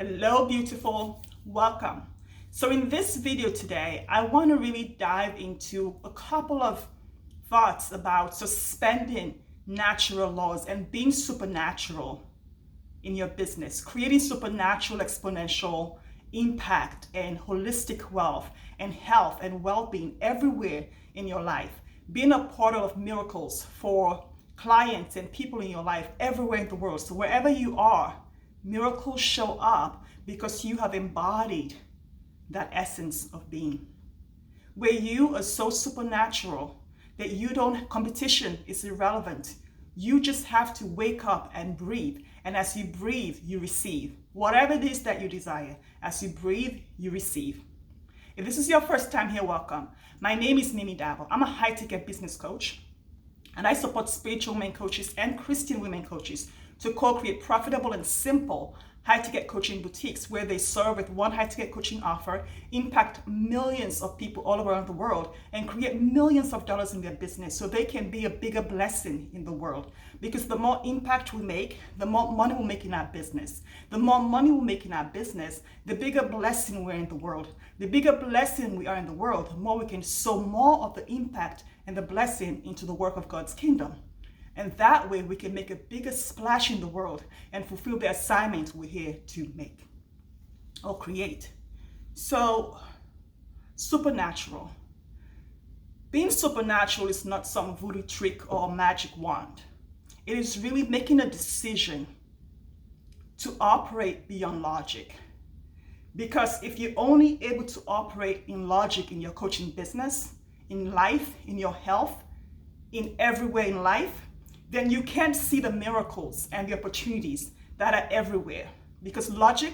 Hello, beautiful. Welcome. So in this video today, I want to really dive into a couple of thoughts about suspending natural laws and being supernatural in your business, creating supernatural exponential impact and holistic wealth and health and well-being everywhere in your life, being a portal of miracles for clients and people in your life everywhere in the world. So wherever you are, miracles show up because you have embodied that essence of being. Where you are so supernatural that competition is irrelevant. You just have to wake up and breathe. And as you breathe, you receive. Whatever it is that you desire, as you breathe, you receive. If this is your first time here, welcome. My name is Mimi Dabo. I'm a high-ticket business coach, and I support spiritual women coaches and Christian women coaches to co-create profitable and simple high-ticket coaching boutiques where they serve with one high-ticket coaching offer, impact millions of people all around the world, and create millions of dollars in their business so they can be a bigger blessing in the world. Because the more impact we make, the more money we make in our business. The more money we make in our business, the bigger blessing we're in the world. The bigger blessing we are in the world, the more we can sow more of the impact and the blessing into the work of God's kingdom. And that way we can make a bigger splash in the world and fulfill the assignment we're here to make or create. So, supernatural. Being supernatural is not some voodoo trick or magic wand. It is really making a decision to operate beyond logic. Because if you're only able to operate in logic in your coaching business, in life, in your health, in everywhere in life, then you can't see the miracles and the opportunities that are everywhere, because logic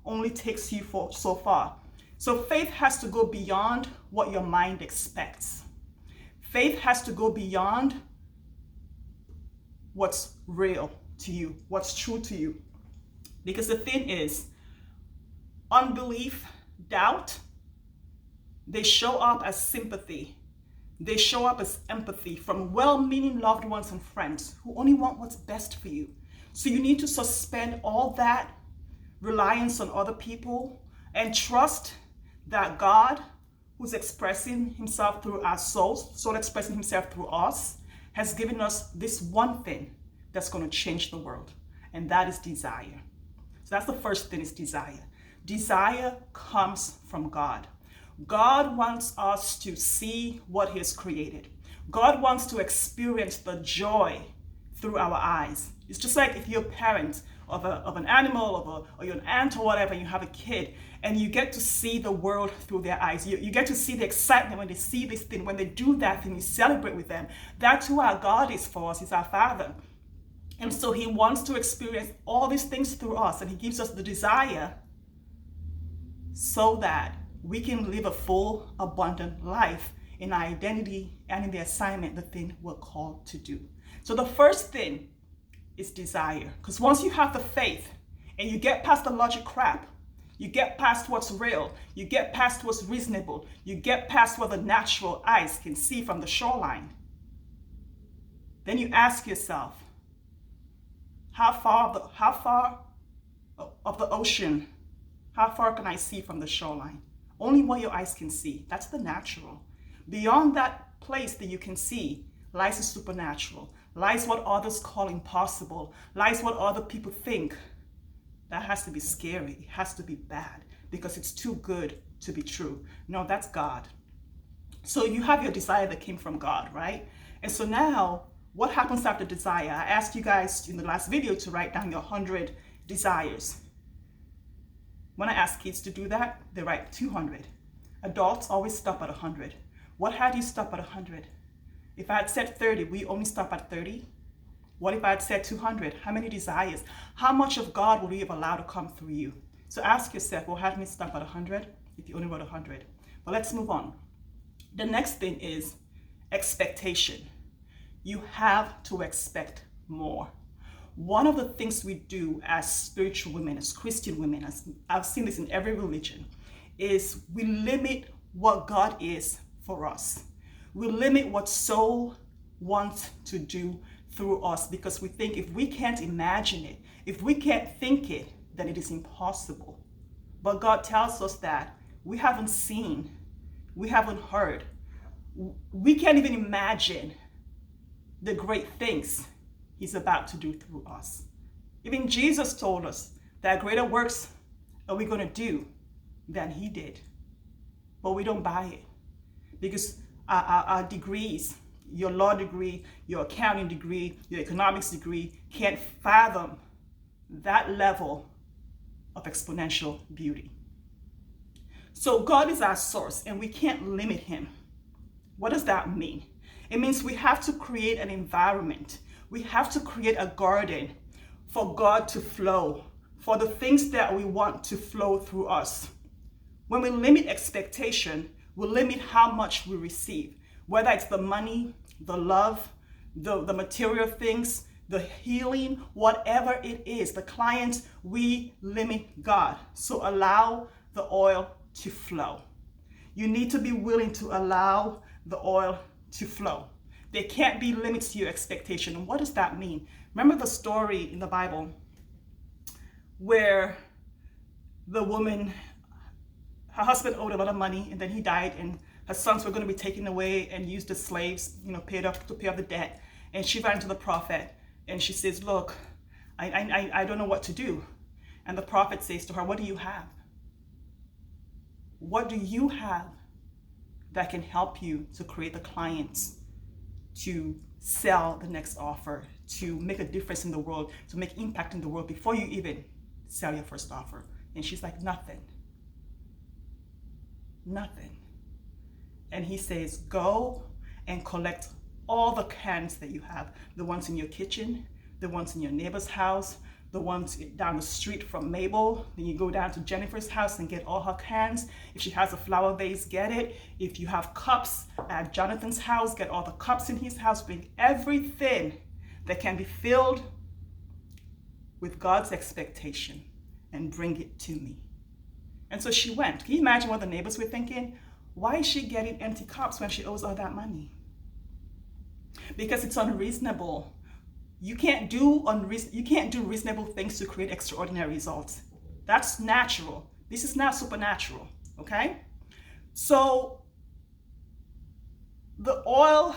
only takes you so far. So faith has to go beyond what your mind expects. Faith has to go beyond what's real to you, what's true to you. Because the thing is, unbelief, doubt, they show up as sympathy. They show up as empathy from well-meaning loved ones and friends who only want what's best for you. So you need to suspend all that reliance on other people and trust that God, who's expressing himself through our souls, soul expressing himself through us, has given us this one thing that's going to change the world, and that is desire. So that's the first thing, is desire. Desire comes from God. God wants us to see what he has created. God wants to experience the joy through our eyes. It's just like if you're a parent of an animal, or you're an aunt or whatever, and you have a kid, and you get to see the world through their eyes. You get to see the excitement when they see this thing, when they do that thing, you celebrate with them. That's who our God is for us. He's our Father. And so he wants to experience all these things through us, and he gives us the desire so that we can live a full, abundant life in our identity and in the assignment, the thing we're called to do. So the first thing is desire. Because once you have the faith and you get past the logic crap, you get past what's real, you get past what's reasonable, you get past what the natural eyes can see from the shoreline, then you ask yourself, how far of the ocean, how far can I see from the shoreline? Only what your eyes can see. That's the natural. Beyond that place that you can see lies the supernatural, lies what others call impossible, lies what other people think. That has to be scary. It has to be bad because it's too good to be true. No, that's God. So you have your desire that came from God, right? And so now, what happens after desire? I asked you guys in the last video to write down your 100 desires. When I ask kids to do that, they write 200. Adults always stop at 100. How do you stop at 100? If I had said 30, we only stop at 30? What if I had said 200? How many desires? How much of God will you have allowed to come through you? So ask yourself, well, how do we stop at 100 if you only wrote 100? But let's move on. The next thing is expectation. You have to expect more. One of the things we do as spiritual women, as Christian women, as I've seen this in every religion, is we limit what God is for us. We limit what soul wants to do through us because we think if we can't imagine it, if we can't think it, then it is impossible. But God tells us that we haven't seen, we haven't heard, we can't even imagine the great things he's about to do through us. Even Jesus told us that greater works are we going to do than he did. But we don't buy it because our degrees, your law degree, your accounting degree, your economics degree, can't fathom that level of exponential beauty. So God is our source and we can't limit him. What does that mean? It means we have to create an environment. We have to create a garden for God to flow, for the things that we want to flow through us. When we limit expectation, we limit how much we receive, whether it's the money, the love, the material things, the healing, whatever it is, the clients, we limit God. So allow the oil to flow. You need to be willing to allow the oil to flow. There can't be limits to your expectation. And what does that mean? Remember the story in the Bible where the woman, her husband owed a lot of money and then he died and her sons were going to be taken away and used as slaves, paid off to pay off the debt. And she ran to the prophet and she says, look, I don't know what to do. And the prophet says to her, what do you have? What do you have that can help you to create the clients, to sell the next offer, to make a difference in the world, to make impact in the world before you even sell your first offer? And she's like, nothing. Nothing. And he says, go and collect all the cans that you have, the ones in your kitchen, the ones in your neighbor's house, the ones down the street from Mabel. Then you go down to Jennifer's house and get all her cans. If she has a flower vase, get it. If you have cups at Jonathan's house, get all the cups in his house. Bring everything that can be filled with God's expectation and bring it to me. And so she went. Can you imagine what the neighbors were thinking? Why is she getting empty cups when she owes all that money? Because it's unreasonable. You can't do reasonable things to create extraordinary results. That's natural. This is not supernatural, okay? So the oil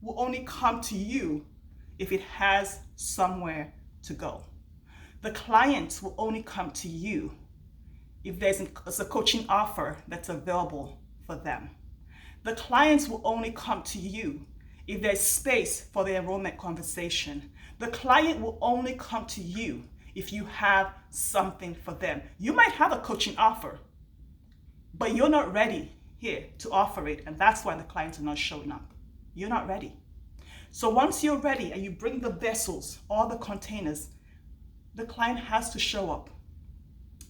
will only come to you if it has somewhere to go. The clients will only come to you if there's a coaching offer that's available for them. The clients will only come to you if there's space for the enrollment conversation. The client will only come to you if you have something for them. You might have a coaching offer, but you're not ready here to offer it, and that's why the clients are not showing up. You're not ready. So once you're ready and you bring the vessels, all the containers, the client has to show up.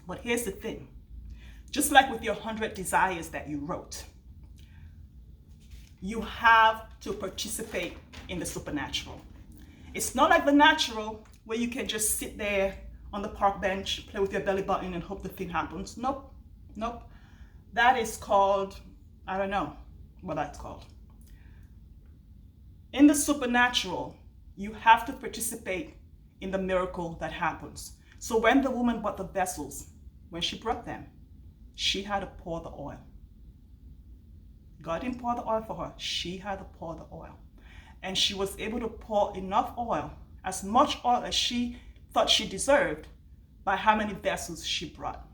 But here's the thing. Just like with your 100 desires that you wrote, you have to participate in the supernatural. It's not like the natural where you can just sit there on the park bench, play with your belly button and hope the thing happens. Nope. That is called, I don't know what that's called. In the supernatural, you have to participate in the miracle that happens. So when the woman bought the vessels, when she brought them, she had to pour the oil. God didn't pour the oil for her. She had to pour the oil. And she was able to pour enough oil, as much oil as she thought she deserved, by how many vessels she brought.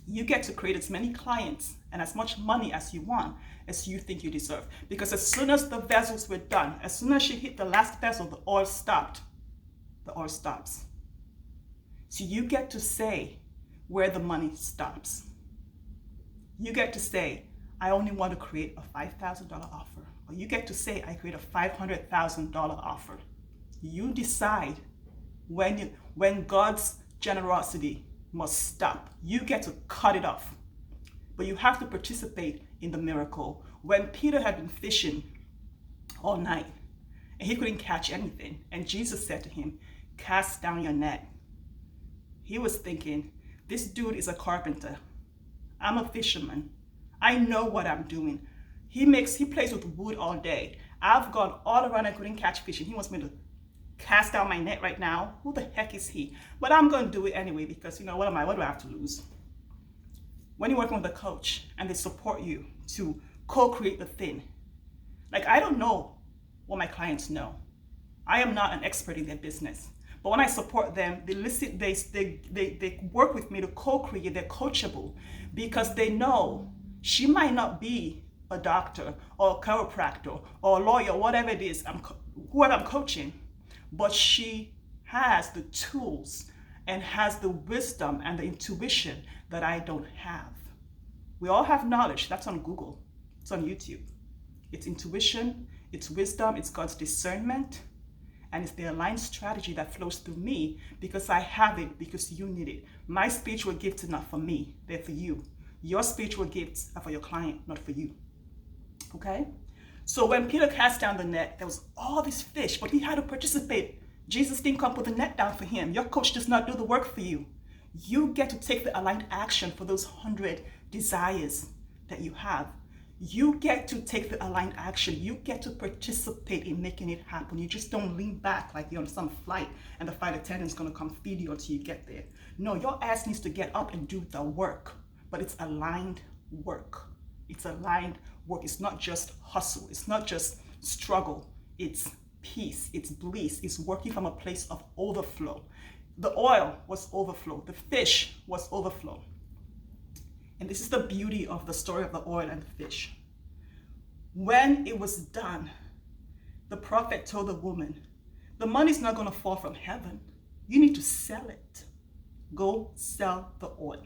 You get to create as many clients and as much money as you want, as you think you deserve. Because as soon as the vessels were done, as soon as she hit the last vessel, the oil stopped. The oil stops. So you get to say where the money stops. You get to say, I only want to create a $5,000 offer. Or you get to say, I create a $500,000 offer. You decide when God's generosity must stop. You get to cut it off. But you have to participate in the miracle. When Peter had been fishing all night and he couldn't catch anything, and Jesus said to him, cast down your net. He was thinking, this dude is a carpenter. I'm a fisherman. I know what I'm doing. He plays with wood all day. I've gone all around and couldn't catch fish, and he wants me to cast down my net right now. Who the heck is he? But I'm going to do it anyway because, what do I have to lose? When you're working with a coach and they support you to co-create the thing, like, I don't know what my clients know. I am not an expert in their business. But when I support them, they work with me to co-create. They're coachable because they know she might not be a doctor or a chiropractor or a lawyer, whatever it is, whoever I'm coaching, but she has the tools and has the wisdom and the intuition that I don't have. We all have knowledge. That's on Google. It's on YouTube. It's intuition, it's wisdom, it's God's discernment, and it's the aligned strategy that flows through me because I have it, because you need it. My spiritual gifts are not for me, they're for you. Your spiritual gifts are for your client, not for you. Okay? So when Peter cast down the net, there was all these fish, but he had to participate. Jesus didn't come put the net down for him. Your coach does not do the work for you. You get to take the aligned action for those 100 desires that you have. You get to take the aligned action. You get to participate in making it happen. You just don't lean back like you're on some flight and the flight attendant's going to come feed you until you get there. No, your ass needs to get up and do the work, but it's aligned work. It's aligned work. It's not just hustle. It's not just struggle. It's peace. It's bliss. It's working from a place of overflow. The oil was overflow. The fish was overflow. And this is the beauty of the story of the oil and the fish. When it was done, the prophet told the woman, the money's not going to fall from heaven. You need to sell it. Go sell the oil.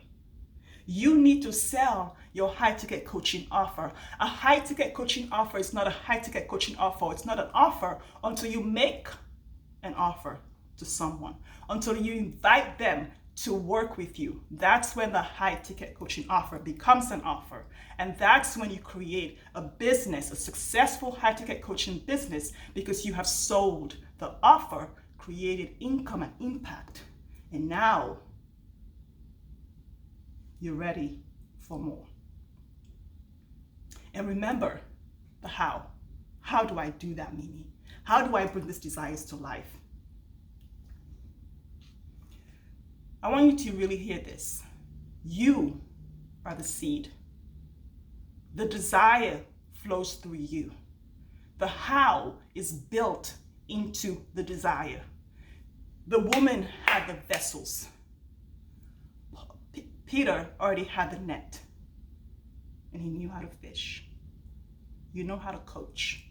You need to sell your high-ticket coaching offer. A high-ticket coaching offer is not a high-ticket coaching offer. It's not an offer until you make an offer to someone, until you invite them to work with you. That's when the high-ticket coaching offer becomes an offer. And that's when you create a business, a successful high-ticket coaching business, because you have sold the offer, created income and impact. And now you're ready for more. And remember the how. How do I do that, Mimi? How do I bring these desires to life? I want you to really hear this. You are the seed. The desire flows through you. The how is built into the desire. The woman had the vessels. Peter already had the net, and he knew how to fish. You know how to coach.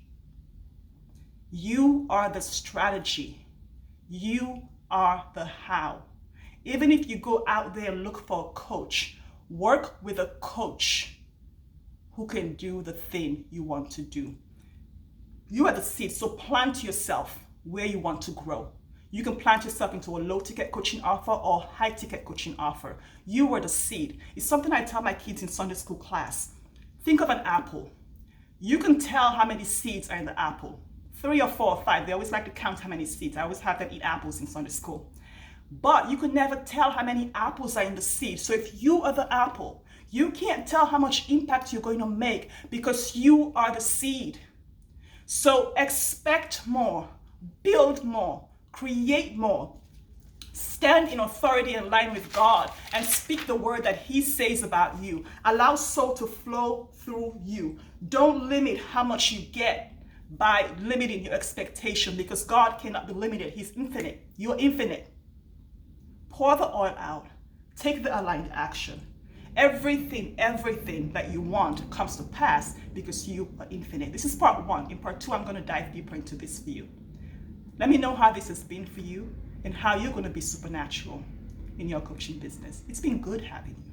You are the strategy. You are the how. Even if you go out there and look for a coach, work with a coach who can do the thing you want to do. You are the seed, so plant yourself where you want to grow. You can plant yourself into a low-ticket coaching offer or high-ticket coaching offer. You are the seed. It's something I tell my kids in Sunday school class. Think of an apple. You can tell how many seeds are in the apple. 3 or 4 or 5. They always like to count how many seeds. I always have them eat apples in Sunday school. But you can never tell how many apples are in the seed. So if you are the apple, you can't tell how much impact you're going to make because you are the seed. So expect more, build more, create more. Stand in authority and line with God and speak the word that He says about you. Allow soul to flow through you. Don't limit how much you get by limiting your expectation because God cannot be limited. He's infinite. You're infinite. Pour the oil out. Take the aligned action. Everything that you want comes to pass because you are infinite. This is part 1. In part 2, I'm going to dive deeper into this for you. Let me know how this has been for you and how you're going to be supernatural in your coaching business. It's been good having you.